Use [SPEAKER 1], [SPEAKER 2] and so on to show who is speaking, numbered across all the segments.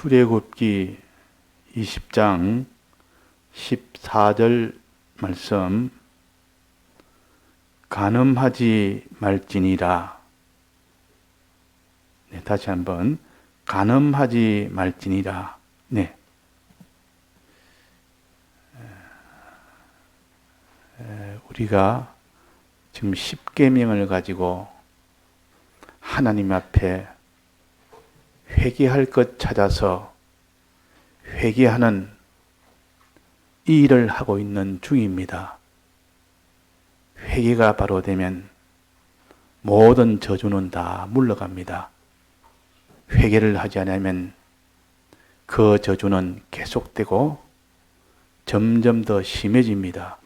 [SPEAKER 1] 출애굽기 20장 14절 말씀, 간음하지 말지니라. 네, 다시 한번 간음하지 말지니라. 네. 우리가 지금 10계명을 가지고 하나님 앞에 회개할 것 찾아서 회개하는 이 일을 하고 있는 중입니다. 회개가 바로 되면 모든 저주는 다 물러갑니다. 회개를 하지 않으면 그 저주는 계속되고 점점 더 심해집니다.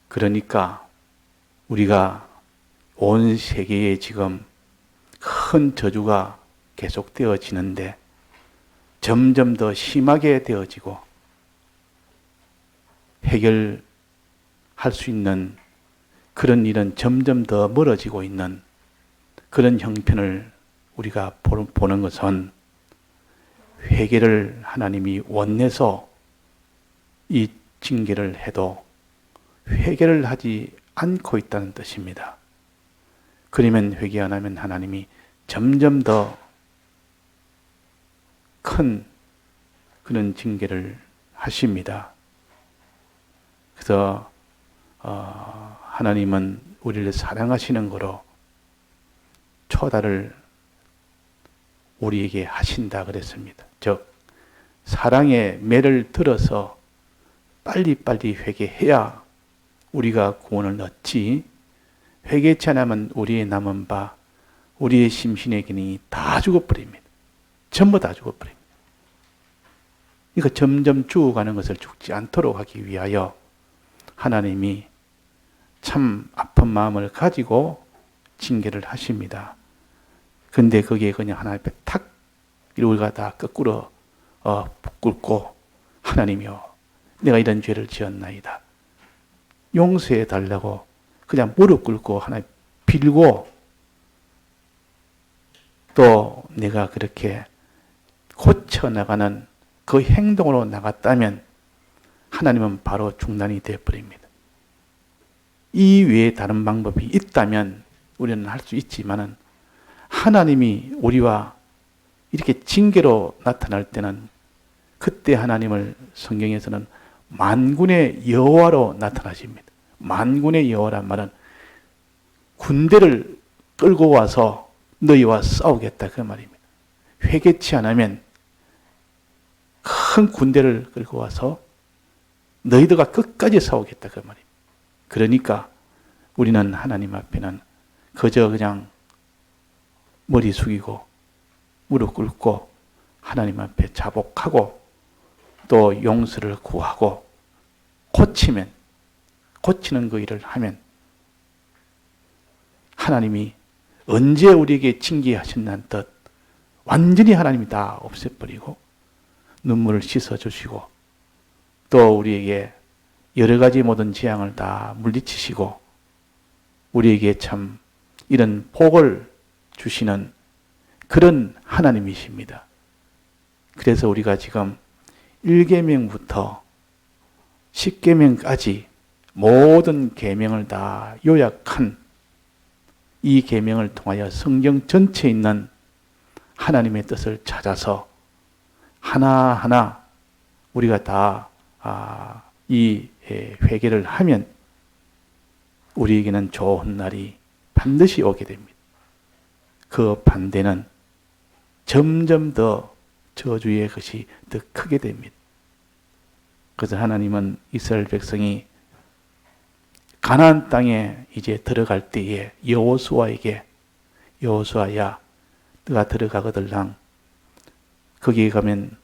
[SPEAKER 1] 그러니까 우리가 온 세계에 지금 큰 저주가 계속되어지는데 점점 더 심하게 되어지고 해결할 수 있는 그런 일은 점점 더 멀어지고 있는 그런 형편을 우리가 보는 것은 회개를 하나님이 원내서 이 징계를 해도 회개를 하지 않고 있다는 뜻입니다. 그러면 회개 안 하면 하나님이 점점 더 큰 그런 징계를 하십니다. 그래서 하나님은 우리를 사랑하시는 거로 초달을 우리에게 하신다 그랬습니다. 즉 사랑의 매를 들어서 빨리빨리 회개해야 우리가 구원을 얻지, 회개치 않으면 우리의 남은 바, 우리의 심신의 기능이 다 죽어버립니다. 전부 다 죽어버립니다. 그러니까 점점 죽어가는 것을 죽지 않도록 하기 위하여 하나님이 참 아픈 마음을 가지고 징계를 하십니다. 근데 거기에 그냥 하나님 앞에 탁 우리가 다 거꾸로 꿇고, 하나님이여 내가 이런 죄를 지었나이다, 용서해 달라고 그냥 무릎 꿇고 하나님 빌고, 또 내가 그렇게 고쳐나가는 그 행동으로 나갔다면 하나님은 바로 중단이 되어버립니다. 이 외에 다른 방법이 있다면 우리는 할 수 있지만은 하나님이 우리와 이렇게 징계로 나타날 때는 그때 하나님을 성경에서는 만군의 여호와로 나타나십니다. 만군의 여호와란 말은 군대를 끌고 와서 너희와 싸우겠다 그 말입니다. 회개치 않으면 큰 군대를 끌고 와서 너희들과 끝까지 싸우겠다 그 말입니다. 그러니까 우리는 하나님 앞에는 그저 그냥 머리 숙이고 무릎 꿇고 하나님 앞에 자복하고 또 용서를 구하고 고치는 그 일을 하면 하나님이 언제 우리에게 징계하신다는 뜻 완전히 하나님이 다 없애버리고 눈물을 씻어주시고 또 우리에게 여러 가지 모든 재앙을 다 물리치시고 우리에게 참 이런 복을 주시는 그런 하나님이십니다. 그래서 우리가 지금 1계명부터 10계명까지 모든 계명을 다 요약한 이 계명을 통하여 성경 전체에 있는 하나님의 뜻을 찾아서 하나하나 우리가 다 이 회개를 하면 우리에게는 좋은 날이 반드시 오게 됩니다. 그 반대는 점점 더 저주의 것이 더 크게 됩니다. 그래서 하나님은 이스라엘 백성이 가나안 땅에 이제 들어갈 때에 여호수아에게 여호수아야 너가 들어가거들랑 거기에 가면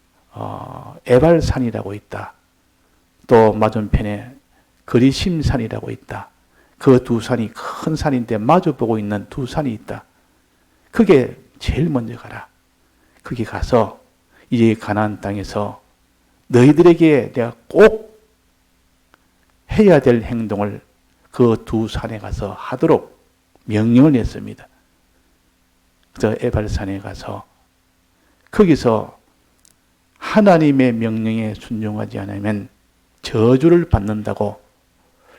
[SPEAKER 1] 에발산이라고 있다. 또 맞은편에 거리심산이라고 있다. 그 두 산이 큰 산인데 마주보고 있는 두 산이 있다. 그게 제일 먼저 가라. 거기 가서 이제 가나안 땅에서 너희들에게 내가 꼭 해야 될 행동을 그 두 산에 가서 하도록 명령을 했습니다. 그래서 에발산에 가서 거기서 하나님의 명령에 순종하지 않으면 저주를 받는다고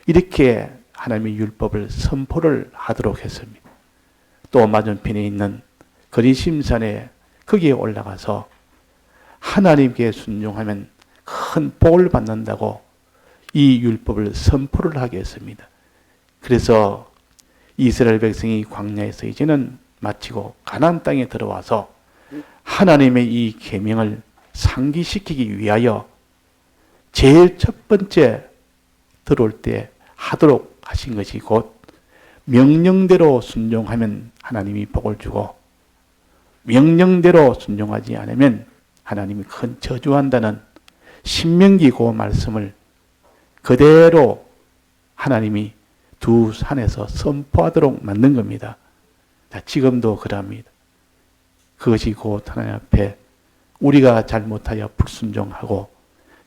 [SPEAKER 1] 이렇게 하나님의 율법을 선포를 하도록 했습니다. 또 맞은편에 있는 거리심산에 거기에 올라가서 하나님께 순종하면 큰 복을 받는다고 이 율법을 선포를 하게 했습니다. 그래서 이스라엘 백성이 광야에서 이제는 마치고 가나안 땅에 들어와서 하나님의 이 계명을 상기시키기 위하여 제일 첫 번째 들어올 때 하도록 하신 것이 곧 명령대로 순종하면 하나님이 복을 주고 명령대로 순종하지 않으면 하나님이 큰 저주한다는 신명기 그 말씀을 그대로 하나님이 두 산에서 선포하도록 만든 겁니다. 지금도 그럽니다. 그것이 곧 하나님 앞에 우리가 잘못하여 불순종하고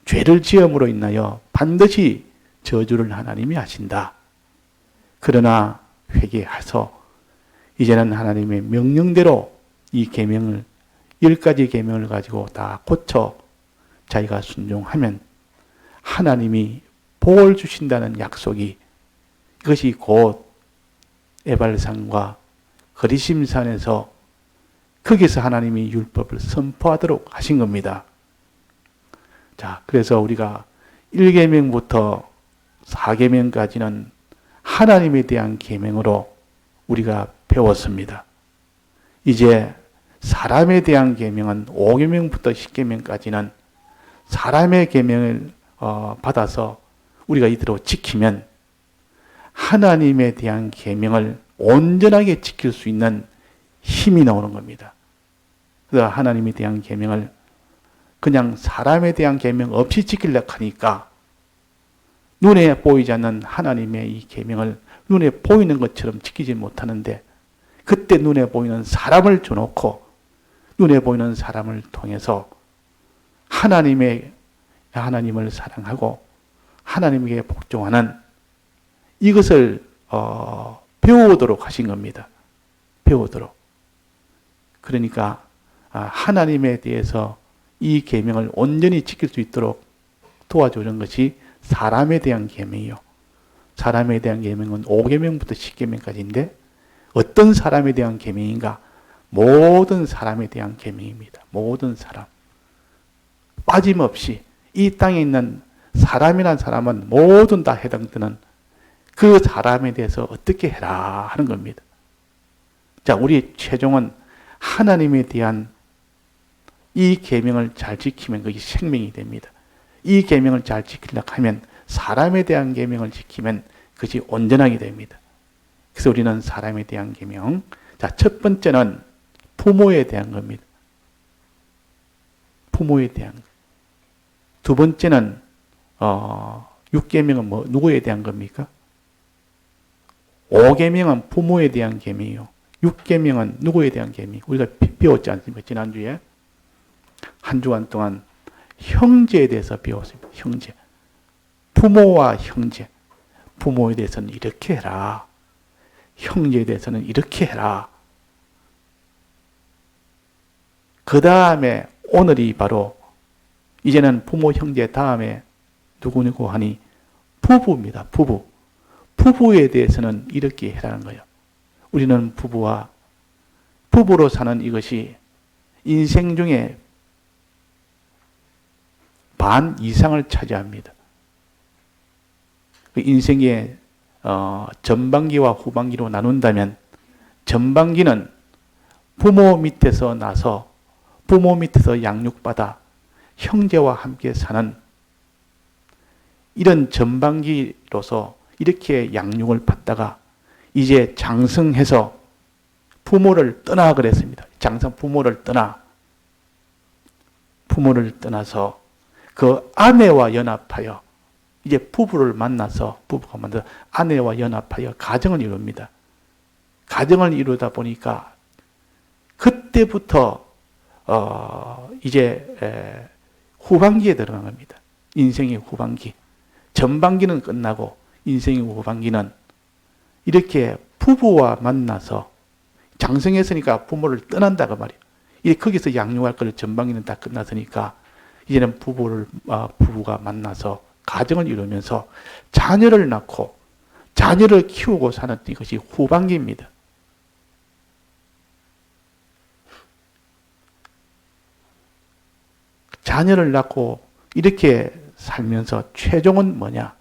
[SPEAKER 1] 죄를 지음으로 인하여 반드시 저주를 하나님이 하신다. 그러나 회개해서 이제는 하나님의 명령대로 이 계명을 10가지 계명을 가지고 다 고쳐 자기가 순종하면 하나님이 복을 주신다는 약속이 이것이 곧 에발산과 거리심산에서 거기서 하나님이 율법을 선포하도록 하신 겁니다. 자, 그래서 우리가 1계명부터 4계명까지는 하나님에 대한 계명으로 우리가 배웠습니다. 이제 사람에 대한 계명은 5계명부터 10계명까지는 사람의 계명을 받아서 우리가 이대로 지키면 하나님에 대한 계명을 온전하게 지킬 수 있는 힘이 나오는 겁니다. 그래서 하나님에 대한 계명을 그냥 사람에 대한 계명 없이 지키려고 하니까 눈에 보이지 않는 하나님의 이 계명을 눈에 보이는 것처럼 지키지 못하는데 그때 눈에 보이는 사람을 줘놓고 눈에 보이는 사람을 통해서 하나님을 사랑하고 하나님에게 복종하는 이것을 배우도록 하신 겁니다. 배우도록. 그러니까 하나님에 대해서 이 계명을 온전히 지킬 수 있도록 도와주는 것이 사람에 대한 계명이요. 사람에 대한 계명은 5계명부터 10계명까지인데 어떤 사람에 대한 계명인가? 모든 사람에 대한 계명입니다. 모든 사람. 빠짐없이 이 땅에 있는 사람이란 사람은 모든 다 해당되는 그 사람에 대해서 어떻게 해라 하는 겁니다. 자, 우리 최종은 하나님에 대한 이 계명을 잘 지키면 그게 생명이 됩니다. 이 계명을 잘 지키려고 하면 사람에 대한 계명을 지키면 그것이 온전하게 됩니다. 그래서 우리는 사람에 대한 계명. 자, 첫 번째는 부모에 대한 겁니다. 부모에 대한 것. 두 번째는 6계명은 누구에 대한 겁니까? 5계명은 부모에 대한 계명이요. 6계명은 누구에 대한 계명? 우리가 배웠지 않습니까? 지난주에 한 주간 동안 형제에 대해서 배웠습니다. 형제. 부모와 형제. 부모에 대해서는 이렇게 해라. 형제에 대해서는 이렇게 해라. 그 다음에 오늘이 바로 이제는 부모 형제 다음에 누구누구 하니 부부입니다. 부부. 부부에 대해서는 이렇게 해라는 거예요. 우리는 부부로 사는 이것이 인생 중에 반 이상을 차지합니다. 인생의 전반기와 후반기로 나눈다면 전반기는 부모 밑에서 나서 부모 밑에서 양육받아 형제와 함께 사는 이런 전반기로서 이렇게 양육을 받다가 이제 장성해서 부모를 떠나 그랬습니다. 부모를 떠나서 그 아내와 연합하여 이제 부부가 만나서 아내와 연합하여 가정을 이룹니다. 가정을 이루다 보니까 그때부터 이제 후반기에 들어간 겁니다. 인생의 후반기. 전반기는 끝나고 인생의 후반기는 이렇게 부부와 만나서 장성했으니까 부모를 떠난다고 말이에요. 거기서 양육할 걸 전반기는 다 끝났으니까 이제는 부부가 만나서 가정을 이루면서 자녀를 낳고 자녀를 키우고 사는 이것이 후반기입니다. 자녀를 낳고 이렇게 살면서 최종은 뭐냐?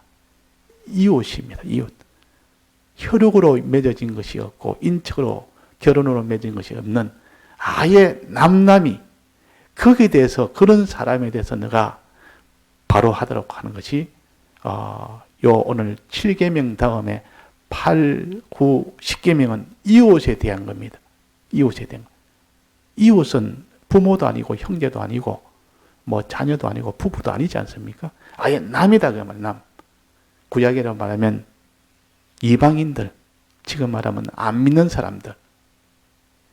[SPEAKER 1] 이웃입니다. 이웃. 혈육으로 맺어진 것이 없고 인척으로 결혼으로 맺은 것이 없는 아예 남남이 거기에 대해서 그런 사람에 대해서 너가 바로 하도록 하는 것이 요 오늘 7계명 다음에 8, 9, 10계명은 이웃에 대한 겁니다. 이웃에 대한 것. 이웃은 부모도 아니고 형제도 아니고 뭐 자녀도 아니고 부부도 아니지 않습니까? 아예 남이다 그 말, 남. 구약이라고 말하면 이방인들, 지금 말하면 안 믿는 사람들,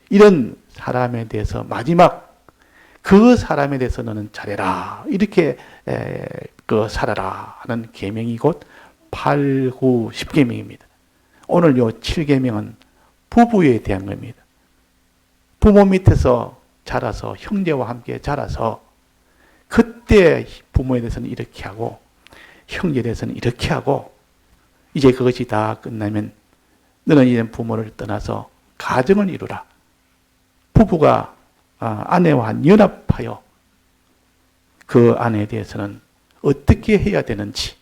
[SPEAKER 1] 이런 사람에 대해서 마지막 그 사람에 대해서 너는 잘해라, 이렇게 살아라 하는 계명이 곧 8, 9, 10계명입니다. 오늘 요 7계명은 부부에 대한 겁니다. 부모 밑에서 자라서 형제와 함께 자라서 그때 부모에 대해서는 이렇게 하고 형제에 대해서는 이렇게 하고 이제 그것이 다 끝나면 너는 이제 부모를 떠나서 가정을 이루라. 부부가 아내와 연합하여 그 아내에 대해서는 어떻게 해야 되는지,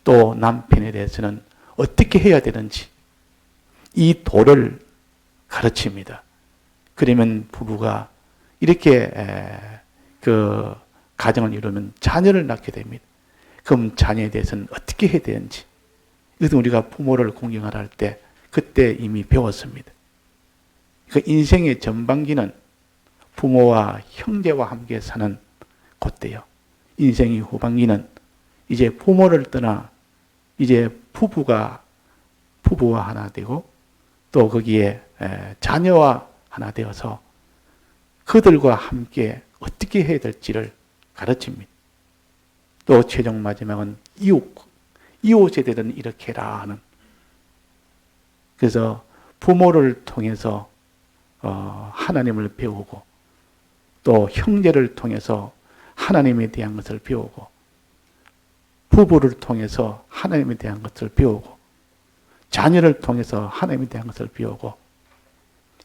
[SPEAKER 1] 또 남편에 대해서는 어떻게 해야 되는지 이 도를 가르칩니다. 그러면 부부가 이렇게 그 가정을 이루면 자녀를 낳게 됩니다. 그럼 자녀에 대해서는 어떻게 해야 되는지, 이것은 우리가 부모를 공경하라 할 때 그때 이미 배웠습니다. 그 인생의 전반기는 부모와 형제와 함께 사는 그때요. 인생의 후반기는 이제 부모를 떠나 이제 부부와 하나 되고 또 거기에 자녀와 하나 되어서 그들과 함께 어떻게 해야 될지를 가르칩니다. 또 최종 마지막은 이웃에 대해서는 이렇게 해라 하는. 그래서 부모를 통해서 하나님을 배우고 또 형제를 통해서 하나님에 대한 것을 배우고 부부를 통해서 하나님에 대한 것을 배우고 자녀를 통해서 하나님에 대한 것을 배우고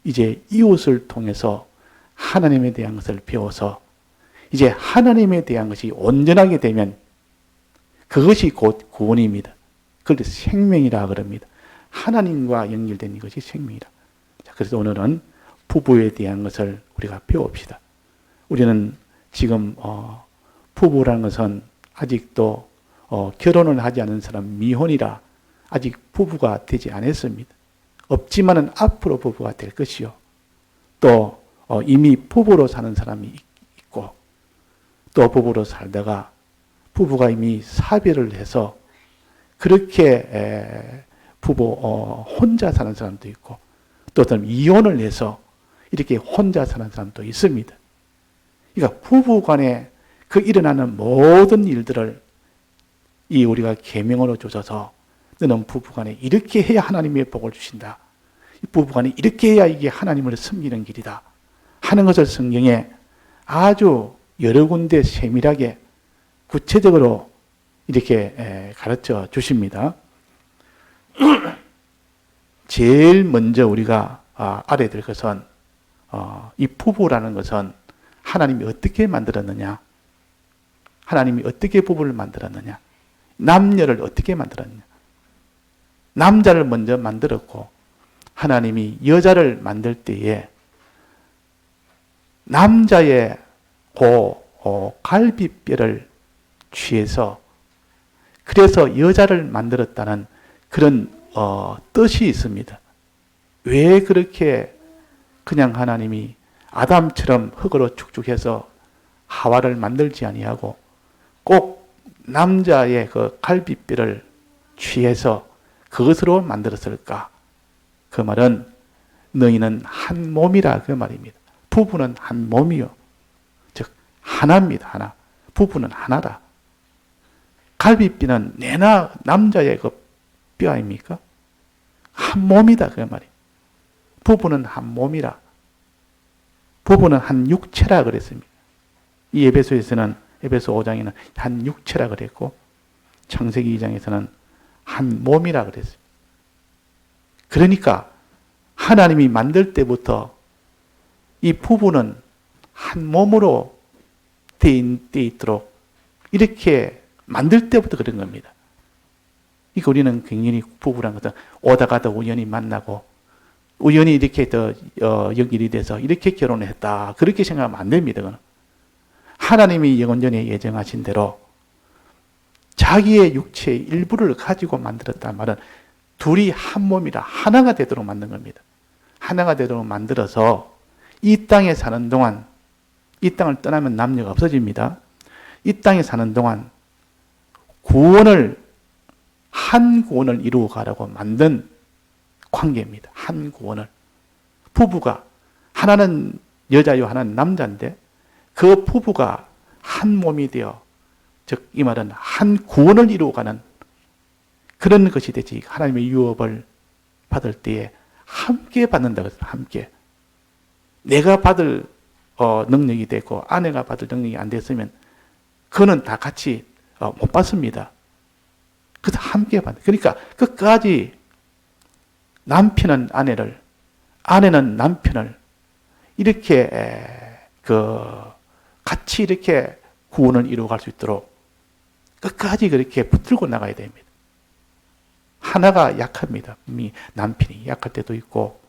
[SPEAKER 1] 이제 이웃을 통해서 하나님에 대한 것을 배워서 이제 하나님에 대한 것이 온전하게 되면 그것이 곧 구원입니다. 그래서 생명이라 그럽니다. 하나님과 연결된 것이 생명이라. 그래서 오늘은 부부에 대한 것을 우리가 배웁시다. 우리는 지금 부부라는 것은 아직도 결혼을 하지 않은 사람 미혼이라 아직 부부가 되지 않았습니다. 없지만은 앞으로 부부가 될 것이요. 또 이미 부부로 사는 사람이 있고 또 부부로 살다가 부부가 이미 사별을 해서 그렇게 부부 혼자 사는 사람도 있고 또 어떤 이혼을 해서 이렇게 혼자 사는 사람도 있습니다. 그러니까 부부 간에 그 일어나는 모든 일들을 이 우리가 계명으로 주셔서 너는 부부 간에 이렇게 해야 하나님의 복을 주신다. 부부 간에 이렇게 해야 이게 하나님을 섬기는 길이다. 하는 것을 성경에 아주 여러 군데 세밀하게 구체적으로 이렇게 가르쳐 주십니다. 제일 먼저 우리가 알아야 될 것은 이 부부라는 것은 하나님이 어떻게 만들었느냐? 하나님이 어떻게 부부를 만들었느냐? 남녀를 어떻게 만들었느냐? 남자를 먼저 만들었고 하나님이 여자를 만들 때에 남자의 갈비뼈를 취해서 그래서 여자를 만들었다는 그런 뜻이 있습니다. 왜 그렇게 그냥 하나님이 아담처럼 흙으로 축축해서 하와를 만들지 아니하고 꼭 남자의 그 갈비뼈를 취해서 그것으로 만들었을까? 그 말은 너희는 한 몸이라 그 말입니다. 부부는 한 몸이요. 즉 하나입니다. 하나. 부부는 하나다. 갈비뼈는 내나 남자의 그 뼈 아닙니까? 한 몸이다 그 말이에요. 부부는 한 몸이라. 부부는 한 육체라 그랬습니다. 이 에베소에서는 에베소 5장에는 한 육체라 그랬고 창세기 2장에서는 한 몸이라 그랬어요. 그러니까 하나님이 만들 때부터 이 부부는 한 몸으로 돼 있도록 이렇게 만들 때부터 그런 겁니다. 그러니까 우리는 굉장히 부부란 것은 오다 가다 우연히 만나고 우연히 이렇게 연결이 돼서 이렇게 결혼을 했다. 그렇게 생각하면 안 됩니다. 그건. 하나님이 영원전에 예정하신 대로 자기의 육체의 일부를 가지고 만들었단 말은 둘이 한 몸이라 하나가 되도록 만든 겁니다. 하나가 되도록 만들어서 이 땅에 사는 동안, 이 땅을 떠나면 남녀가 없어집니다. 이 땅에 사는 동안 한 구원을 이루어 가라고 만든 관계입니다. 한 구원을. 부부가, 하나는 여자요, 하나는 남자인데 그 부부가 한 몸이 되어, 즉, 이 말은 한 구원을 이루어가는 그런 것이 되지. 하나님의 유업을 받을 때에 함께 받는다고 했어요. 함께. 내가 받을 능력이 되고 아내가 받을 능력이 안 됐으면 그는 다 같이 못 받습니다. 그래서 함께 받는. 그러니까 끝까지 남편은 아내는 남편을 이렇게 같이 이렇게 구원을 이루어갈 수 있도록 끝까지 그렇게 붙들고 나가야 됩니다. 하나가 약합니다. 남편이 약할 때도 있고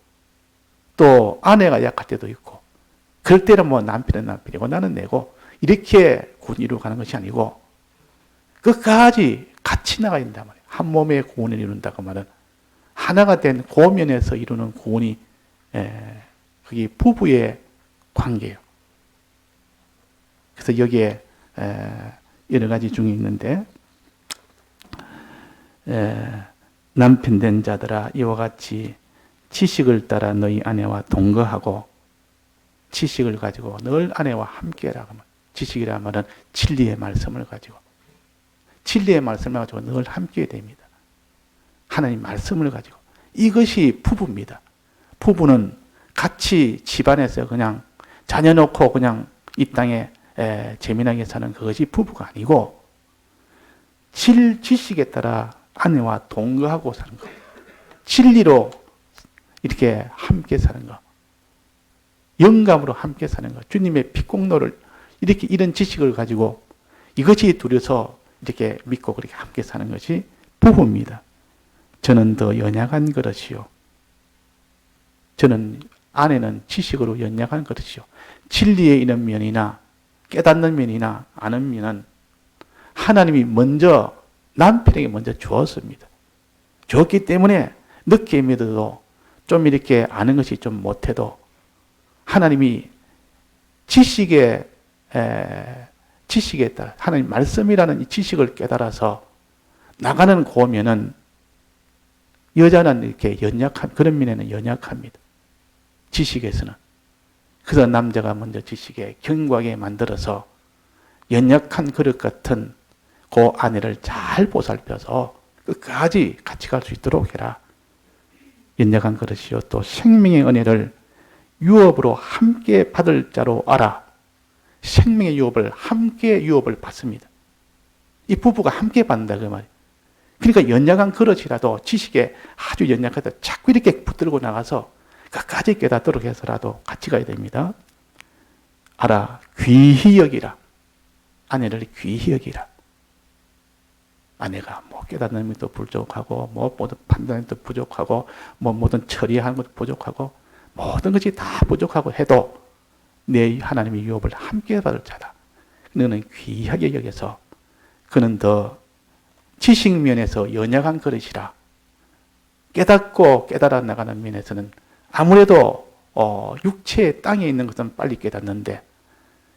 [SPEAKER 1] 또 아내가 약할 때도 있고 그럴 때는 뭐 남편은 남편이고 나는 내고 이렇게 구원 이루어가는 것이 아니고 끝까지 같이 나가야 된단 말이에요. 한 몸의 구원을 이룬다고 말은 하나가 된 고면에서 이루는 구원이 그게 부부의 관계예요. 그래서 여기에 여러 가지 중에 있는데 남편 된 자들아 이와 같이 지식을 따라 너희 아내와 동거하고 지식을 가지고 늘 아내와 함께라. 지식이라 말은 진리의 말씀을 가지고 진리의 말씀을 가지고 늘 함께 됩니다. 하나님 말씀을 가지고 이것이 부부입니다. 부부는 같이 집안에서 그냥 자녀 놓고 그냥 이 땅에 재미나게 사는 그것이 부부가 아니고 지식에 따라 아내와 동거하고 사는 것. 진리로 이렇게 함께 사는 것. 영감으로 함께 사는 것. 주님의 피공로를 이렇게 이런 지식을 가지고 이것이 둘이서 이렇게 믿고 그렇게 함께 사는 것이 부부입니다. 저는 더 연약한 그릇이요. 아내는 지식으로 연약한 그릇이요. 진리에 있는 면이나 깨닫는 면이나 아는 면은 하나님이 남편에게 먼저 주었습니다. 주었기 때문에 늦게 믿어도 좀 이렇게 아는 것이 좀 못해도 하나님이 지식에 따라 하나님 말씀이라는 이 지식을 깨달아서 나가는 고면은 여자는 이렇게 그런 면에는 연약합니다. 지식에서는. 그래서 남자가 먼저 지식에 견고하게 만들어서 연약한 그릇 같은 그 아내를 잘 보살펴서 끝까지 같이 갈 수 있도록 해라. 연약한 그릇이요. 또 생명의 은혜를 유업으로 함께 받을 자로 알아. 생명의 유업을 받습니다. 이 부부가 함께 받는다 그 말이에요. 그러니까 연약한 그릇이라도 지식에 아주 연약하다 자꾸 이렇게 붙들고 나가서 끝까지 깨닫도록 해서라도 같이 가야 됩니다. 알아. 귀히 여기라. 아내를 귀히 여기라. 아내가 깨닫는 것도 부족하고 모든 판단도 부족하고 모든 처리하는 것도 부족하고 모든 것이 다 부족하고 해도 내 하나님의 유업을 함께 받을 자다. 너는 귀하게 여겨서 그는 더 지식면에서 연약한 그릇이라. 깨닫고 깨달아 나가는 면에서는 아무래도 육체의 땅에 있는 것은 빨리 깨닫는데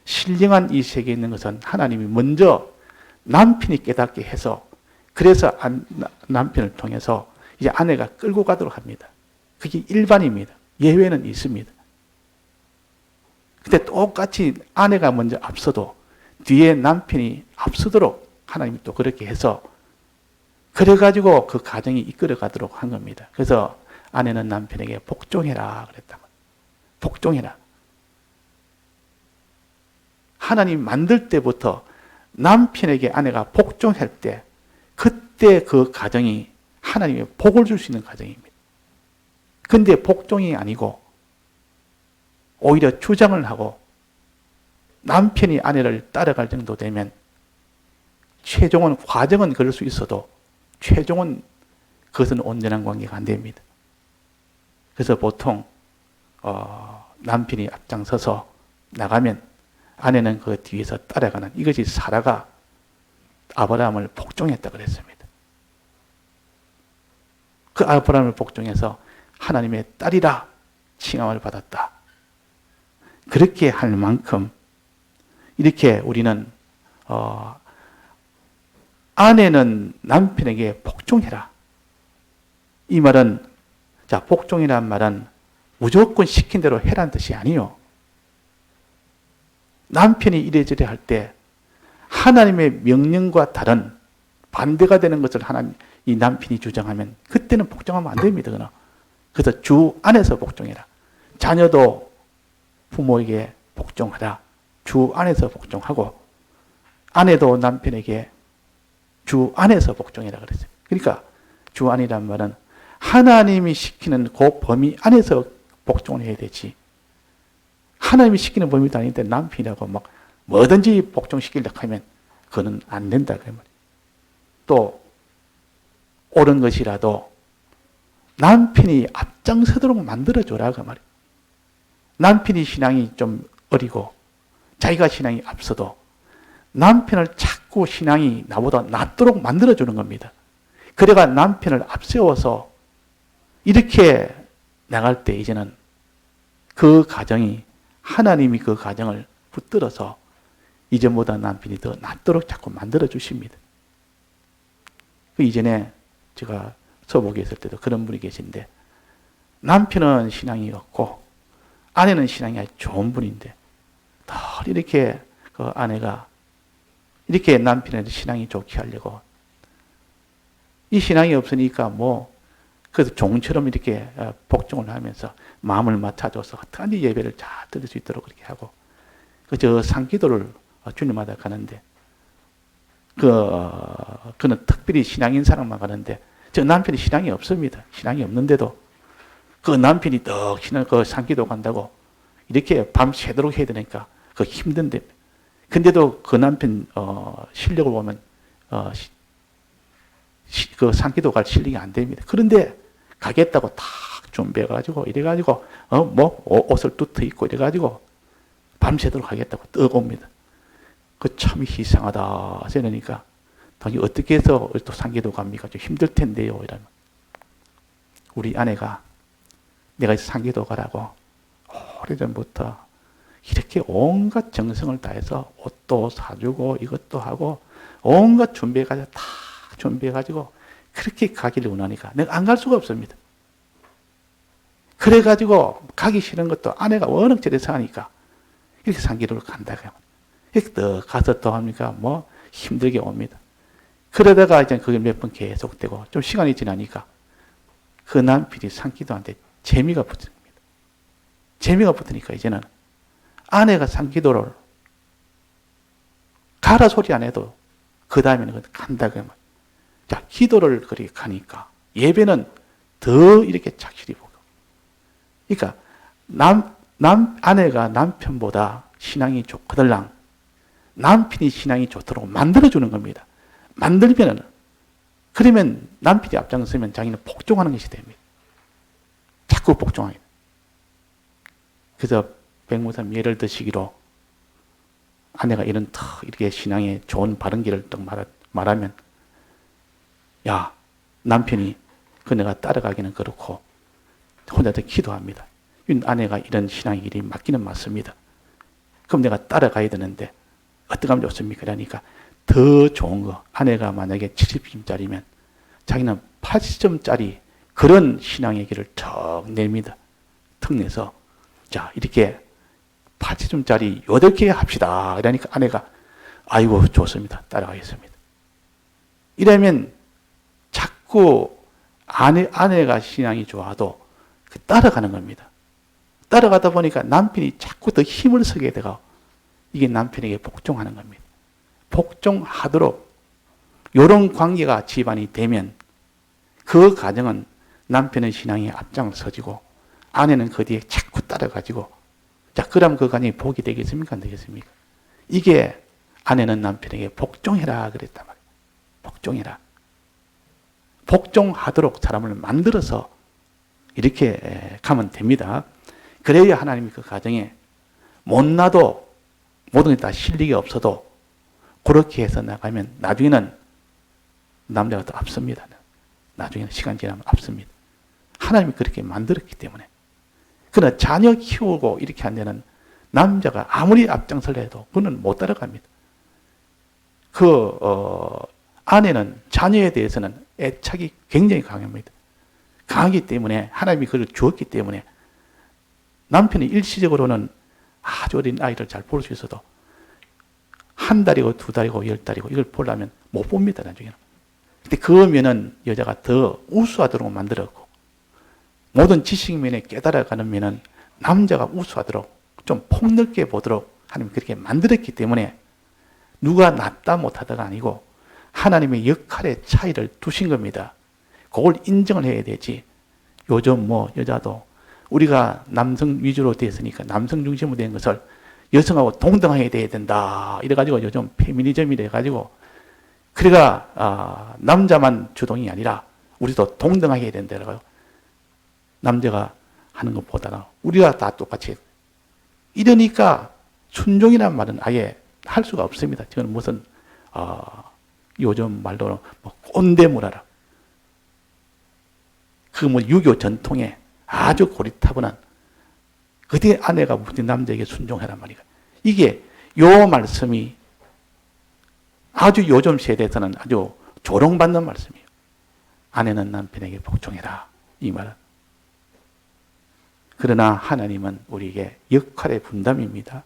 [SPEAKER 1] 신령한 이 세계에 있는 것은 하나님이 먼저 남편이 깨닫게 해서 그래서 남편을 통해서 이제 아내가 끌고 가도록 합니다. 그게 일반입니다. 예외는 있습니다. 근데 똑같이 아내가 먼저 앞서도 뒤에 남편이 앞서도록 하나님이 또 그렇게 해서 그래가지고 그 가정이 이끌어 가도록 한 겁니다. 그래서 아내는 남편에게 복종해라 그랬다. 복종해라. 하나님 만들 때부터 남편에게 아내가 복종할 때 그때 그 가정이 하나님의 복을 줄 수 있는 가정입니다. 근데 복종이 아니고 오히려 주장을 하고 남편이 아내를 따라갈 정도 되면 최종은 과정은 그럴 수 있어도 최종은 그것은 온전한 관계가 안 됩니다. 그래서 보통 남편이 앞장서서 나가면 아내는 그 뒤에서 따라가는 이것이 사라가 아브라함을 복종했다 그랬습니다. 그 아브라함을 복종해서 하나님의 딸이라 칭함을 받았다. 그렇게 할 만큼 이렇게 우리는 아내는 남편에게 복종해라. 이 말은 복종이란 말은 무조건 시킨 대로 해라는 뜻이 아니요. 남편이 이래저래 할 때 하나님의 명령과 다른 반대가 되는 것을 이 남편이 주장하면 그때는 복종하면 안 됩니다. 그래서 주 안에서 복종해라. 자녀도 부모에게 복종하라. 주 안에서 복종하고 아내도 남편에게 주 안에서 복종해라 그랬어요. 그러니까 주 안이란 말은 하나님이 시키는 그 범위 안에서 복종을 해야 되지. 하나님이 시키는 범위도 아닌데 남편이라고 막 뭐든지 복종시키려고 하면 그거는 안 된다. 그 말이에요. 또 옳은 것이라도 남편이 앞장서도록 만들어줘라. 그 말이에요. 남편이 신앙이 좀 어리고 자기가 신앙이 앞서도 남편을 자꾸 신앙이 나보다 낫도록 만들어주는 겁니다. 그래가 남편을 앞세워서 이렇게 나갈 때 이제는 그 가정이 하나님이 그 가정을 붙들어서 이전보다 남편이 더 낫도록 자꾸 만들어 주십니다. 그 이전에 제가 서복에 있을 때도 그런 분이 계신데 남편은 신앙이 없고 아내는 신앙이 아주 좋은 분인데 더 이렇게 그 아내가 이렇게 남편의 신앙이 좋게 하려고 이 신앙이 없으니까 그래서 종처럼 이렇게 복종을 하면서 마음을 맞춰줘서 어떠한지 예배를 잘 드릴 수 있도록 그렇게 하고 저 상기도를 주님마다 가는데 그는 특별히 신앙인 사람만 가는데 저 남편이 신앙이 없습니다. 신앙이 없는데도 그 남편이 떡 그 상기도 간다고 이렇게 밤새도록 해야 되니까 그 힘든데 근데도 그 남편 실력을 보면 그 상기도 갈 실력이 안 됩니다. 그런데 가겠다고 탁 준비해가지고 이래가지고 옷을 뚜터 입고 이래가지고 밤새도록 하겠다고 떡 옵니다. 그 참 희생하다 그러니까 당연히 어떻게 해서 또 상기도 갑니까? 좀 힘들 텐데요. 이러면 우리 아내가 내가 상기도 가라고 오래전부터 이렇게 온갖 정성을 다해서 옷도 사주고 이것도 하고 온갖 준비해가지고 다 준비해가지고 그렇게 가기를 원하니까 내가 안 갈 수가 없습니다. 그래가지고 가기 싫은 것도 아내가 워낙 저래서 하니까 이렇게 상기도를 간다고요. 이렇게 또 가서 또 합니까? 힘들게 옵니다. 그러다가 이제 그게 몇 번 계속되고 좀 시간이 지나니까 그 남편이 상기도한테 재미가 붙습니다. 재미가 붙으니까 이제는 아내가 상기도를 가라 소리 안 해도 그 다음에는 간다고요. 자, 기도를 그렇게 가니까 예배는 더 이렇게 착실히 보고. 그러니까 아내가 남편보다 신앙이 좋거들랑 남편이 신앙이 좋도록 만들어주는 겁니다. 만들면은 그러면 남편이 앞장서면 자기는 복종하는 것이 됩니다. 자꾸 복종하게. 그래서 백목사님 예를 드시기로 아내가 이렇게 신앙에 좋은 바른 길을 딱 말하면 야 남편이 내가 따라가기는 그렇고 혼자서 기도합니다. 아내가 이런 신앙의 길이 맞기는 맞습니다. 그럼 내가 따라가야 되는데 어떻게 하면 좋습니까? 그러니까 더 좋은 거 아내가 만약에 70점짜리면 자기는 80점짜리 그런 신앙의 길을 턱 냅니다. 턱 내서 자 이렇게 80점짜리 8개 합시다. 그러니까 아내가 아이고 좋습니다. 따라가겠습니다. 이러면 자꾸 아내가 신앙이 좋아도 따라가는 겁니다. 따라가다 보니까 남편이 자꾸 더 힘을 쓰게 되고 이게 남편에게 복종하는 겁니다. 복종하도록 이런 관계가 집안이 되면 그 가정은 남편의 신앙이 앞장서지고 아내는 그 뒤에 자꾸 따라가지고 자, 그럼 그 가정이 복이 되겠습니까? 안 되겠습니까? 이게 아내는 남편에게 복종해라 그랬단 말이에요. 복종해라. 복종하도록 사람을 만들어서 이렇게 가면 됩니다. 그래야 하나님이 그 가정에 못나도 모든 게 다 실력이 없어도 그렇게 해서 나가면 나중에는 남자가 더 앞섭니다. 나중에는 시간 지나면 앞섭니다. 하나님이 그렇게 만들었기 때문에. 그러나 자녀 키우고 이렇게 안 되는 남자가 아무리 앞장서려 해도 그는 못 따라갑니다. 아내는 자녀에 대해서는 애착이 굉장히 강합니다. 강하기 때문에 하나님이 그를 주었기 때문에 남편이 일시적으로는 아주 어린 아이를 잘 볼 수 있어도 한 달이고 두 달이고 10달이고 이걸 보려면 못 봅니다. 나중에는. 근데 그러면은 여자가 더 우수하도록 만들었고 모든 지식면에 깨달아가는 면은 남자가 우수하도록 좀 폭넓게 보도록 하나님이 그렇게 만들었기 때문에 누가 낫다 못하다가 아니고 하나님의 역할의 차이를 두신 겁니다. 그걸 인정을 해야 되지. 요즘 여자도 우리가 남성 위주로 됐으니까 남성 중심으로 된 것을 여성하고 동등하게 돼야 된다. 이래가지고 요즘 페미니즘이 돼가지고 그래가 남자만 주동이 아니라 우리도 동등하게 해야 된다. 그래가지고 남자가 하는 것보다는 우리가 다 똑같이 이러니까 순종이란 말은 아예 할 수가 없습니다. 지금 무슨 요즘 말로는 꼰대무라라. 그 유교 전통에 아주 고리타분한 그때 아내가 무슨 남자에게 순종해란 말이야. 이게 요 말씀이 아주 요즘 세대에서는 아주 조롱받는 말씀이에요. 아내는 남편에게 복종해라. 이 말은. 그러나 하나님은 우리에게 역할의 분담입니다.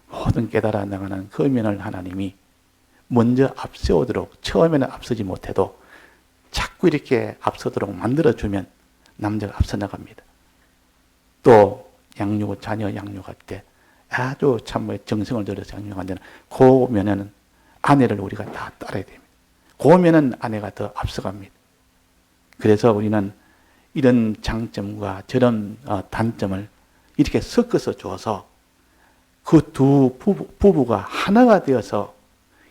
[SPEAKER 1] 모든 깨달아 나가는 그 면을 하나님이 먼저 앞세우도록 처음에는 앞서지 못해도 자꾸 이렇게 앞서도록 만들어주면 남자가 앞서 나갑니다. 또 자녀 양육할 때 아주 참 정성을 들여서 양육할 때는 그 면에는 아내를 우리가 다 따라야 됩니다. 그 면은 아내가 더 앞서갑니다. 그래서 우리는 이런 장점과 저런 단점을 이렇게 섞어서 줘서 그 두 부부가 하나가 되어서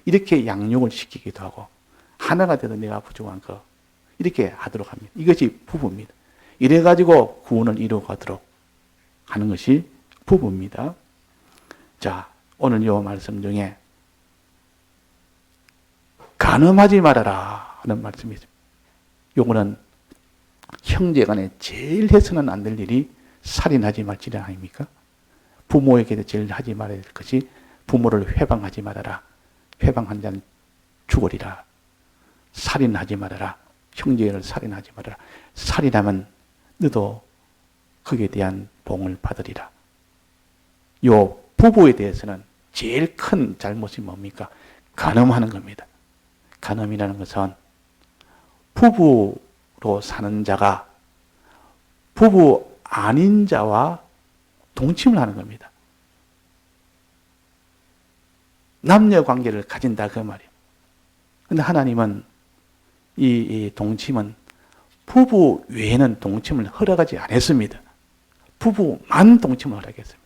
[SPEAKER 1] 이렇게 양육을 시키기도 하고 하나가 되어서 내가 부족한 거 이렇게 하도록 합니다. 이것이 부부입니다. 이래가지고 구원을 이루어가도록 하는 것이 부부입니다. 자, 오늘 이 말씀 중에 간음하지 말아라 하는 말씀이 있습니다. 요거는 형제간에 제일 해서는 안 될 일이 살인하지 말지는 아닙니까? 부모에게 제일 하지 말아야 될 것이 부모를 회방하지 말아라. 회방한 자는 죽으리라. 살인하지 말아라. 형제를 살인하지 말아라. 살인하면 너도 거기에 대한 봉을 받으리라. 요 부부에 대해서는 제일 큰 잘못이 뭡니까? 간음하는 겁니다. 간음이라는 것은 부부로 사는 자가 부부 아닌 자와 동침을 하는 겁니다. 남녀 관계를 가진다 그 말이에요. 그런데 하나님은 이 동침은 부부 외에는 동침을 허락하지 않았습니다. 부부만 동침을 허락했습니다.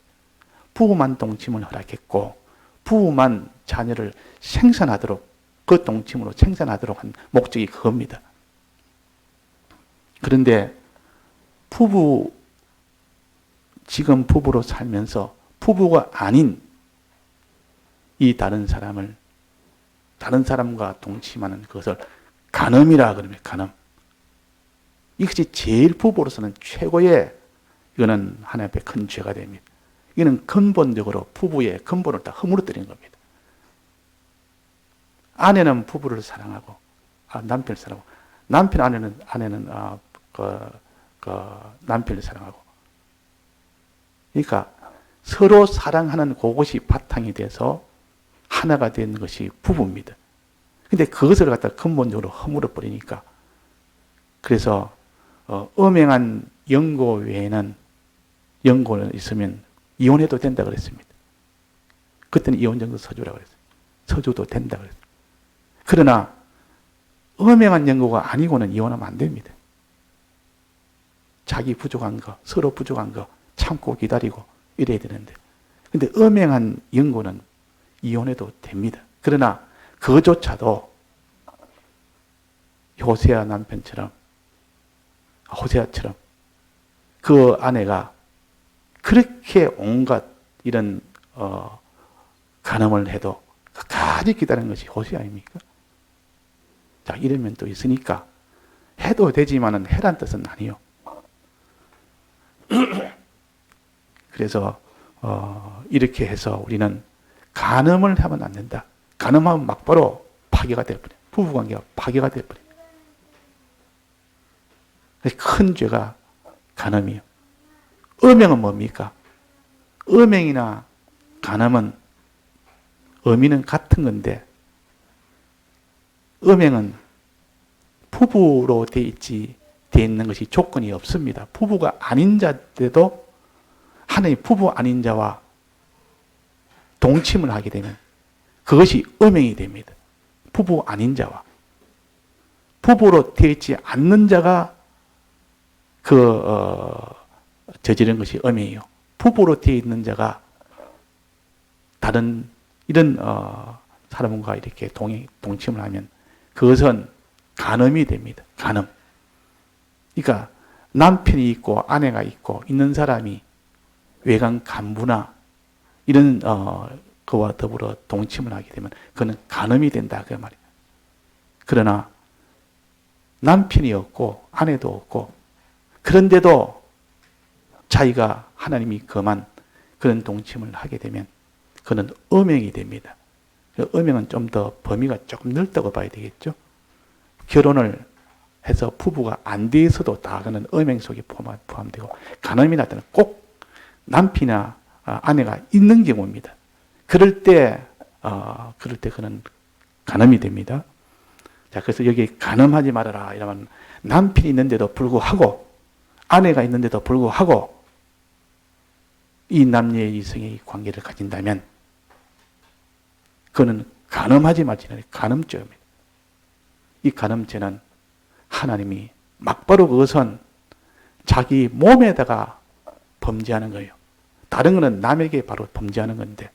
[SPEAKER 1] 부부만 동침을 허락했고 부부만 자녀를 생산하도록 그 동침으로 생산하도록 한 목적이 그겁니다. 그런데 지금 부부로 살면서 부부가 아닌 이 다른 사람과 동침하는 그것을 간음이라 그러면 간음. 이것이 제일 부부로서는 최고의 이거는 하나님 앞에 큰 죄가 됩니다. 이거는 근본적으로 부부의 근본을 다 허물어뜨리는 겁니다. 아내는 부부를 사랑하고 남편을 사랑하고 아내는 남편을 사랑하고 그러니까 서로 사랑하는 그것이 바탕이 돼서 하나가 된 것이 부부입니다. 근데 그것을 갖다 근본적으로 허물어 버리니까 그래서 음행한 연고 외에는 연고는 있으면 이혼해도 된다 그랬습니다. 그때는 이혼정도 서주라고 그랬어요. 서주도 된다고 그랬어요. 그러나 엄행한 연고가 아니고는 이혼하면 안 됩니다. 자기 부족한 거, 서로 부족한 거 참고 기다리고 이래야 되는데, 근데 엄행한 연고는 이혼해도 됩니다. 그러나 그조차도 호세아 남편처럼, 호세아처럼 그 아내가 그렇게 온갖 이런 간음을 해도 끝까지 기다리는 것이 호세 아닙니까? 자, 이런 면도 있으니까 해도 되지만은 해란 뜻은 아니요. 그래서 이렇게 해서 우리는 간음을 하면 안 된다. 간음하면 막바로 파괴가 되어버려요. 부부관계가 파괴가 되어버려요. 큰 죄가 간음이요. 음행은 뭡니까? 음행이나 간음은 의미는 같은 건데, 음행은 부부로 돼 있는 것이 조건이 없습니다. 부부가 아닌 자들도 하나님 부부 아닌 자와 동침을 하게 되면 그것이 음행이 됩니다. 부부 아닌 자와. 부부로 되어 있지 않는 자가 저지른 것이 음행이요. 부부로 되어 있는 자가 다른 이런 사람과 이렇게 동침을 하면 그것은 간음이 됩니다. 간음. 그러니까 남편이 있고 아내가 있고 있는 사람이 외간 간부나 이런 그와 더불어 동침을 하게 되면 그는 간음이 된다 그 말이에요. 그러나 남편이 없고 아내도 없고 그런데도 자기가 하나님이 금한 그런 동침을 하게 되면 그는 음행이 됩니다. 음행은 좀 더 범위가 조금 넓다고 봐야 되겠죠. 결혼을 해서 부부가 안 돼 있어도 다 그는 음행 속에 포함되고, 간음이 날 때는 꼭 남편이나 아내가 있는 경우입니다. 그럴 때 그는 간음이 됩니다. 자, 그래서 여기 간음하지 말아라 이러면 남편이 있는데도 불구하고 아내가 있는데도 불구하고 이 남녀의 이성의 관계를 가진다면 그는 간음하지 말지는 간음죄입니다. 이 간음죄는 하나님이 막바로 그것은 자기 몸에다가 범죄하는 거예요. 다른 거는 남에게 바로 범죄하는 건데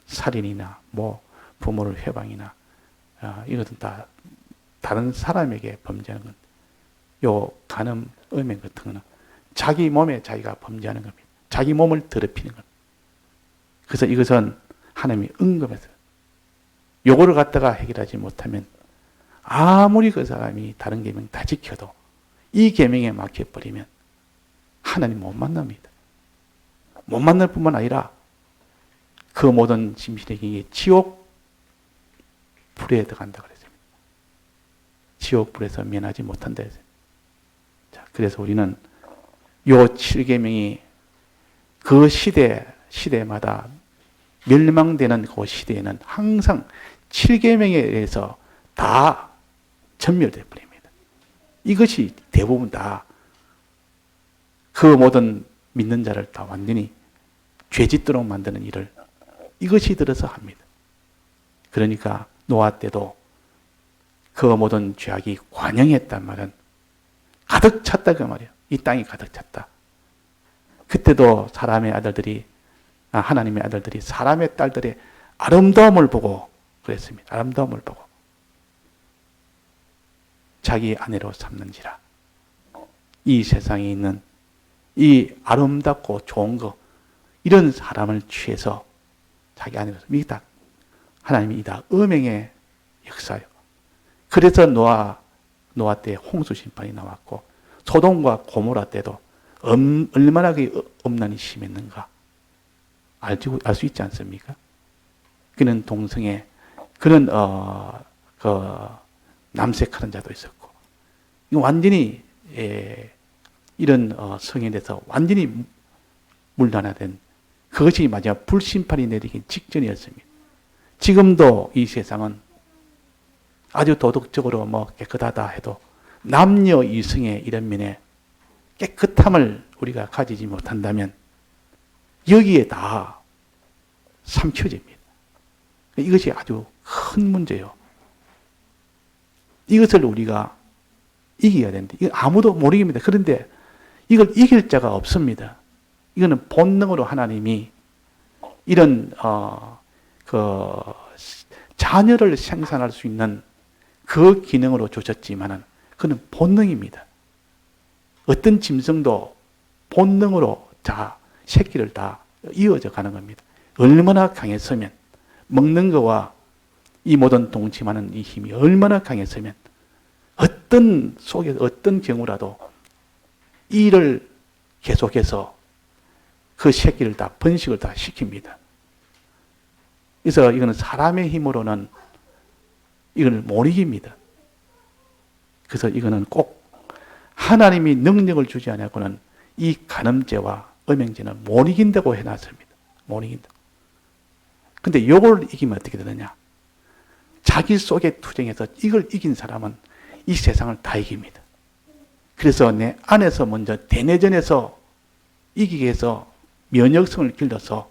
[SPEAKER 1] 살인이나 뭐 부모를 회방이나 이것은 다 다른 사람에게 범죄하는 건데 요 간음, 음행 같은 거는 자기 몸에 자기가 범죄하는 겁니다. 자기 몸을 더럽히는 겁니다. 그래서 이것은 하나님이 은금해서 요거를 갖다가 해결하지 못하면 아무리 그 사람이 다른 계명 다 지켜도 이 계명에 막혀버리면 하나님 못 만납니다. 못 만날 뿐만 아니라 그 모든 짐승에게 지옥 불에 들어간다 그랬습니다. 지옥 불에서 면하지 못한다 했어요. 자, 그래서 우리는 요 7계명이 그 시대마다 멸망되는 그 시대에는 항상 7계명에 의해서 다 전멸되어 버립니다. 이것이 대부분 다 그 모든 믿는 자를 다 완전히 죄짓도록 만드는 일을 이것이 들어서 합니다. 그러니까 노아 때도 그 모든 죄악이 관영했단 말은 가득 찼다 그 말이에요. 이 땅이 가득 찼다. 그때도 하나님의 아들들이 사람의 딸들의 아름다움을 보고 그랬습니다. 아름다움을 보고 자기 아내로 삼는지라. 이 세상에 있는 이 아름답고 좋은 거 이런 사람을 취해서 자기 아내로 이다 하나님이 이다 음행의 역사요. 그래서 노아 때 홍수 심판이 나왔고 소돔과 고모라 때도 얼마나 그 엄난이 심했는가 알 수 있지 않습니까? 그는 동성애 그는 남색하는 자도 있었고 이거 완전히 이런 성에 대해서 완전히 물란화된 그것이 마지막 불심판이 내리기 직전이었습니다. 지금도 이 세상은 아주 도덕적으로 깨끗하다 해도 남녀 이성의 이런 면에 깨끗함을 우리가 가지지 못한다면 여기에 다 삼켜집니다. 이것이 아주 큰 문제예요. 이것을 우리가 이겨야 되는데 이거 아무도 못 이깁니다. 그런데 이걸 이길 자가 없습니다. 이거는 본능으로 하나님이 이런 자녀를 생산할 수 있는 그 기능으로 주셨지만은 그는 본능입니다. 어떤 짐승도 본능으로 새끼를 다 이어져 가는 겁니다. 얼마나 강했으면 먹는 거와 이 모든 동침하는 이 힘이 얼마나 강했으면 어떤 속에 어떤 경우라도 이를 계속해서 그 새끼를 다 번식을 다 시킵니다. 그래서 이거는 사람의 힘으로는 이걸 못 이깁니다. 그래서 이거는 꼭 하나님이 능력을 주지 않고는 이 간음죄와 음행죄는 못 이긴다고 해놨습니다. 못 이긴다. 근데 이걸 이기면 어떻게 되느냐? 자기 속에 투쟁해서 이걸 이긴 사람은 이 세상을 다 이깁니다. 그래서 내 안에서 먼저 대내전에서 이기기 위해서 면역성을 길러서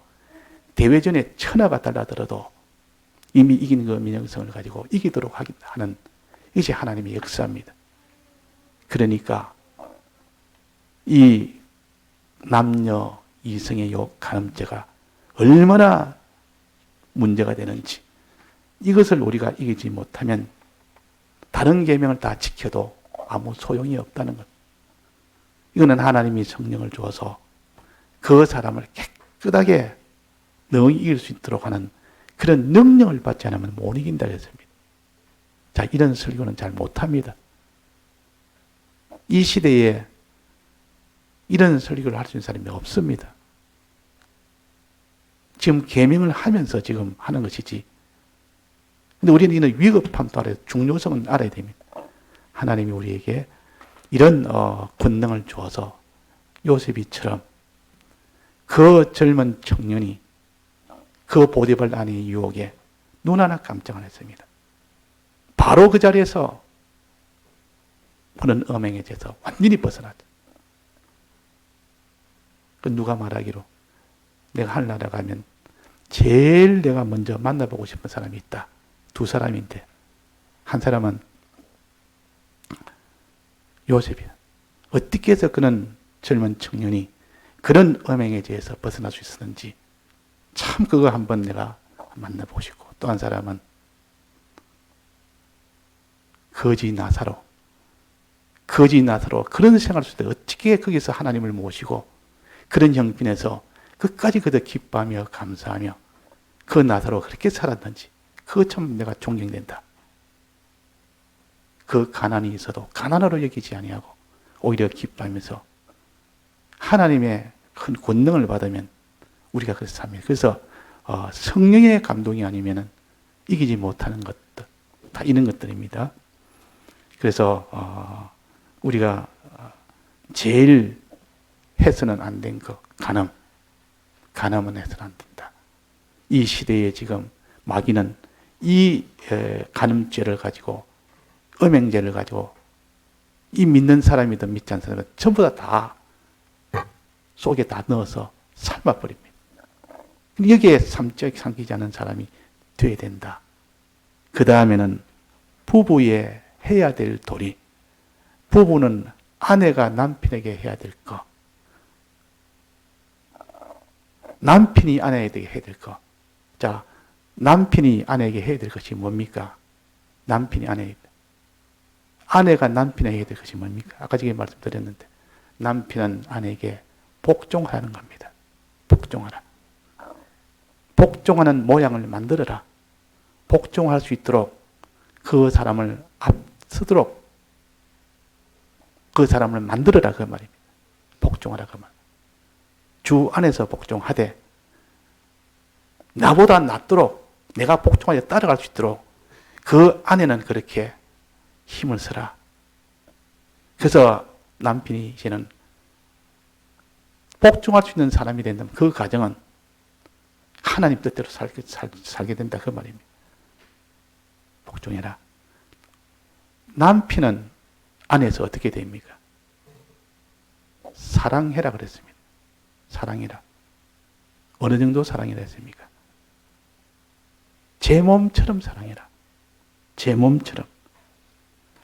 [SPEAKER 1] 대외전에 천하가 달라들어도 이미 이긴 그 면역성을 가지고 이기도록 하는 이것이 하나님의 역사입니다. 그러니까 이 남녀 이성의 요 간음죄가 얼마나 문제가 되는지 이것을 우리가 이기지 못하면 다른 계명을 다 지켜도 아무 소용이 없다는 것. 이거는 하나님이 성령을 주어서 그 사람을 깨끗하게 너희 이길 수 있도록 하는 그런 능력을 받지 않으면 못 이긴다 했습니다. 자, 이런 설교는 잘 못합니다. 이 시대에 이런 설교를 할 수 있는 사람이 없습니다. 지금 계명을 하면서 지금 하는 것이지. 근데 우리는 이런 위급함도 알아야 중요성은 알아야 됩니다. 하나님이 우리에게 이런 권능을 주어서 요셉이처럼 그 젊은 청년이 그 보디발 아내의 유혹에 눈 하나 깜짝 안 했습니다. 바로 그 자리에서 그는 음행에서 완전히 벗어났죠. 그 누가 말하기로 내가 하늘나라 가면 제일 내가 먼저 만나보고 싶은 사람이 있다. 두 사람인데 한 사람은 요셉이야. 어떻게 해서 그는 젊은 청년이 그런 음행에 대해서 벗어날 수 있었는지 참 그거 한번 내가 만나보고 싶고, 또 한 사람은 거지 나사로 그런 생활을 할 때 어떻게 거기서 하나님을 모시고 그런 형편에서 끝까지 그저 기뻐하며 감사하며 그 나사로 그렇게 살았는지 그거 참 내가 존경된다. 그 가난이 있어도 가난으로 여기지 아니하고 오히려 기뻐하면서 하나님의 큰 권능을 받으면 우리가 그래서 삽니다. 그래서 성령의 감동이 아니면은 이기지 못하는 것들 다 이런 것들입니다. 그래서 우리가 제일 해서는 안 된 것 간음은 해서는 안 된다. 이 시대에 지금 마귀는 이 간음죄를 가지고 음행죄를 가지고 이 믿는 사람이든 믿지 않는 사람이든 전부 다 속에 다 넣어서 삶아버립니다. 여기에 삼키지 않은 사람이 되어야 된다. 그 다음에는 부부의 해야 될 도리. 부부는 아내가 남편에게 해야 될 것. 남편이 아내에게 해야 될 것. 자, 남편이 아내에게 해야 될 것이 뭡니까? 아내가 남편에게 해야 될 것이 뭡니까? 아까 전에 말씀드렸는데, 남편은 아내에게 복종하는 겁니다. 복종하라. 복종하는 모양을 만들어라. 복종할 수 있도록 그 사람을 앞서도록 그 사람을 만들어라 그 말입니다. 복종하라 그 말. 주 안에서 복종하되 나보다 낫도록 내가 복종하여 따라갈 수 있도록 그 안에는 그렇게 힘을 써라. 그래서 남편이 이제는 복종할 수 있는 사람이 된다면 그 가정은 하나님 뜻대로 살게 된다 그 말입니다. 복종해라. 남편은 안에서 어떻게 됩니까? 사랑해라 그랬습니다. 사랑해라. 어느 정도 사랑해라 했습니까? 제 몸처럼 사랑해라. 제 몸처럼.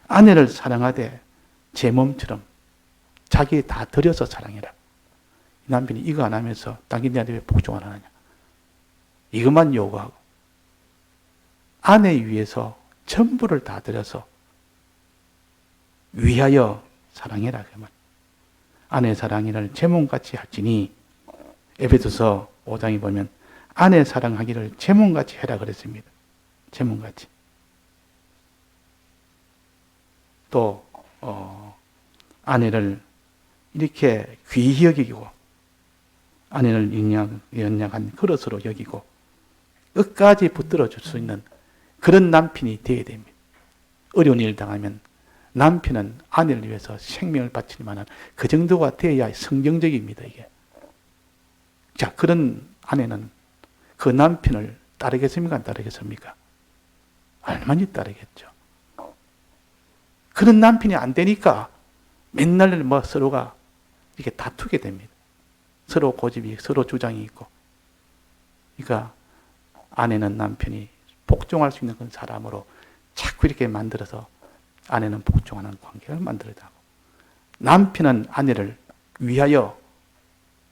[SPEAKER 1] 아내를 사랑하되 제 몸처럼 자기 다 들여서 사랑해라. 남편이 이거 안 하면서 당신한테 왜 복종 안 하느냐. 이것만 요구하고 아내 위해서 전부를 다 들여서 위하여 사랑해라. 그 말. 아내 사랑이를 제 몸같이 할지니 에베소서 5장에 보면 아내 사랑하기를 제 몸같이 해라 그랬습니다. 제 몸같이. 또 아내를 이렇게 귀히 여기고 아내를 연약한 그릇으로 여기고 끝까지 붙들어 줄 수 있는 그런 남편이 되어야 됩니다. 어려운 일 당하면 남편은 아내를 위해서 생명을 바칠 만한 그 정도가 되어야 성경적입니다. 이게. 자, 그런 아내는 그 남편을 따르겠습니까? 안 따르겠습니까? 얼마나 따르겠죠. 그런 남편이 안 되니까 맨날 서로가 이렇게 다투게 됩니다. 서로 고집이, 서로 주장이 있고. 그러니까 아내는 남편이 복종할 수 있는 그런 사람으로 자꾸 이렇게 만들어서 아내는 복종하는 관계를 만들어야 하고 남편은 아내를 위하여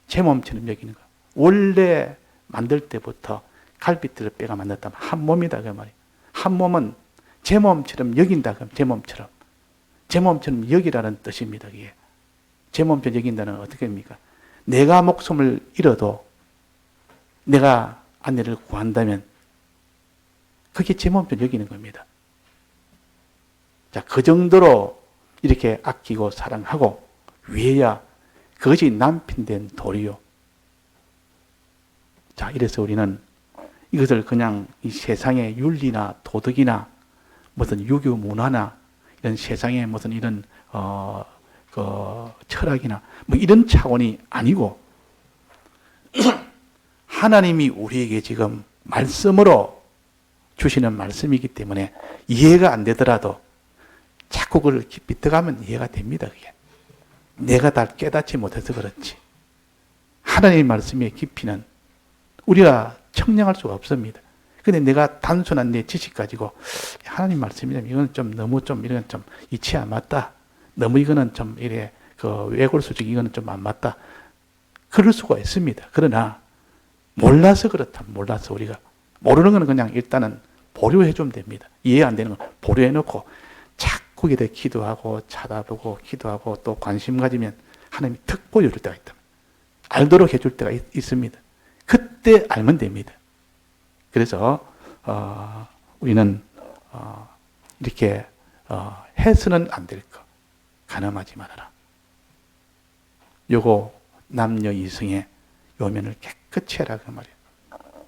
[SPEAKER 1] 제 몸처럼 여기는 거. 원래 만들 때부터 갈비뼈를 빼가 만들었다면 한 몸이다 그 말이에요. 한 몸은 제 몸처럼 여긴다. 그럼 제 몸처럼. 제 몸처럼 여기라는 뜻입니다. 그게. 제 몸처럼 여긴다는 건 어떻게 합니까? 내가 목숨을 잃어도 내가 아내를 구한다면 그게 제 몸처럼 여기는 겁니다. 자, 그 정도로 이렇게 아끼고 사랑하고 위해야 그것이 남편 된 도리요. 자, 이래서 우리는 이것을 그냥 이 세상의 윤리나 도덕이나 무슨 유교 문화나 이런 세상의 무슨 이런 철학이나 뭐 이런 차원이 아니고 하나님이 우리에게 지금 말씀으로 주시는 말씀이기 때문에 이해가 안 되더라도 자꾸 그걸 깊이 들어가면 이해가 됩니다. 그게. 내가 다 깨닫지 못해서 그렇지. 하나님의 말씀의 깊이는 우리가 청량할 수가 없습니다. 근데 내가 단순한 내 지식 가지고 하나님 말씀이라면 이건 좀 너무 좀 이건 좀 이치 안 맞다. 너무 이거는 좀 이래 그 외골수적 이거는 좀 안 맞다. 그럴 수가 있습니다. 그러나 몰라서 그렇다면 몰라서 우리가 모르는 거는 그냥 일단은 보류해 주면 됩니다. 이해 안 되는 건 보류해 놓고 자꾸 이렇게 기도하고 찾아보고 기도하고 또 관심 가지면 하나님이 특 보여줄 때가 있다. 알도록 해줄 때가 있습니다. 그때 알면 됩니다. 그래서 우리는 이렇게 해서는 안 될 것. 간음하지 말아라. 요거 남녀 이성의 요면을 깨끗이 해라 그 말이에요.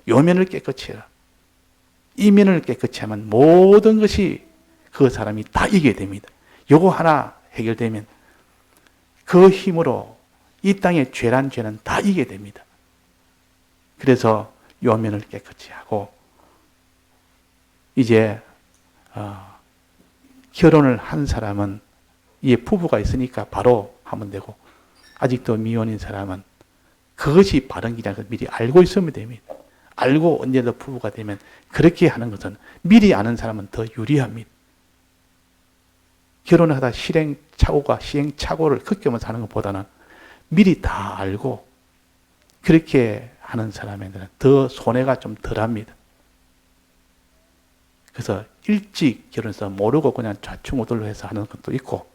[SPEAKER 1] 요면을 깨끗이 해라. 이면을 깨끗이 하면 모든 것이 그 사람이 다 이기게 됩니다. 요거 하나 해결되면 그 힘으로 이 땅의 죄란 죄는 다 이기게 됩니다. 그래서 요면을 깨끗이 하고 이제 결혼을 한 사람은 이 부부가 있으니까 바로 하면 되고 아직도 미혼인 사람은 그것이 바른 길이라는 걸 미리 알고 있으면 됩니다. 알고 언제도 부부가 되면 그렇게 하는 것은 미리 아는 사람은 더 유리합니다. 결혼을 하다 시행착오를 겪으면서 하는 것보다는 미리 다 알고 그렇게 하는 사람에게는 더 손해가 좀 덜합니다. 그래서 일찍 결혼해서 모르고 그냥 좌충우돌로 해서 하는 것도 있고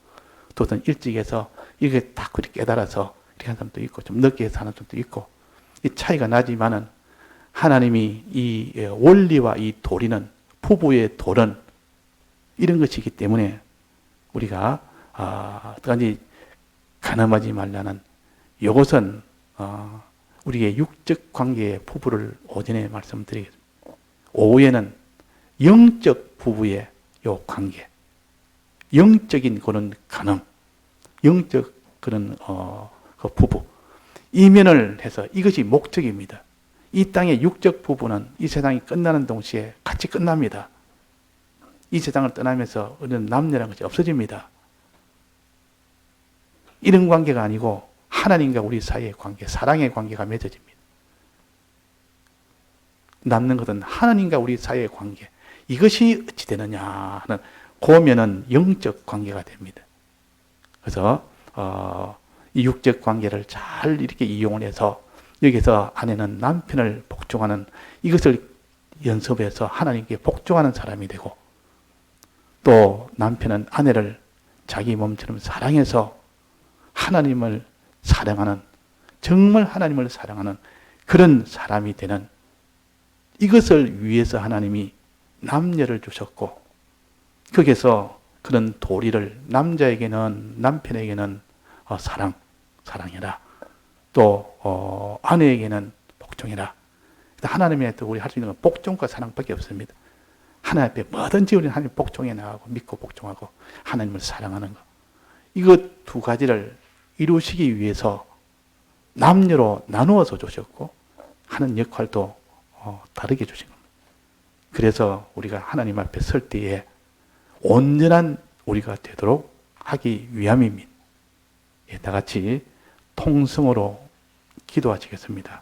[SPEAKER 1] 또 어떤 일찍 해서 이게 딱 그렇게 깨달아서 이렇게 하는 사람도 있고 좀 늦게 해서 하는 사람도 있고 이 차이가 나지만은 하나님이 이 원리와 이 도리는 부부의 도는 이런 것이기 때문에 우리가 어떠한지 간음하지 말라는 이것은 우리의 육적 관계의 부부를 오전에 말씀드리겠습니다. 오후에는 영적 부부의 요 관계, 영적인 그런 간음, 영적 그런 그 부부 이면을 해서 이것이 목적입니다. 이 땅의 육적 부부는 이 세상이 끝나는 동시에 같이 끝납니다. 이 세상을 떠나면서 우리는 남녀라는 것이 없어집니다. 이런 관계가 아니고 하나님과 우리 사이의 관계, 사랑의 관계가 맺어집니다. 남는 것은 하나님과 우리 사이의 관계. 이것이 어찌 되느냐 하는 고면은 영적 관계가 됩니다. 그래서 이 육적 관계를 잘 이렇게 이용을 해서 여기서 아내는 남편을 복종하는 이것을 연습해서 하나님께 복종하는 사람이 되고, 또 남편은 아내를 자기 몸처럼 사랑해서 하나님을 사랑하는, 정말 하나님을 사랑하는 그런 사람이 되는, 이것을 위해서 하나님이 남녀를 주셨고, 거기서 그런 도리를 남자에게는, 남편에게는 사랑해라. 또 아내에게는 복종해라. 하나님의 또 우리 할 수 있는 건 복종과 사랑밖에 없습니다. 하나님 앞에 뭐든지 우리는 하나님 복종해 나가고 믿고 복종하고 하나님을 사랑하는 것. 이것 두 가지를 이루시기 위해서 남녀로 나누어서 주셨고 하는 역할도 다르게 주신 겁니다. 그래서 우리가 하나님 앞에 설 때에 온전한 우리가 되도록 하기 위함입니다. 다 같이 통성으로 기도하시겠습니다.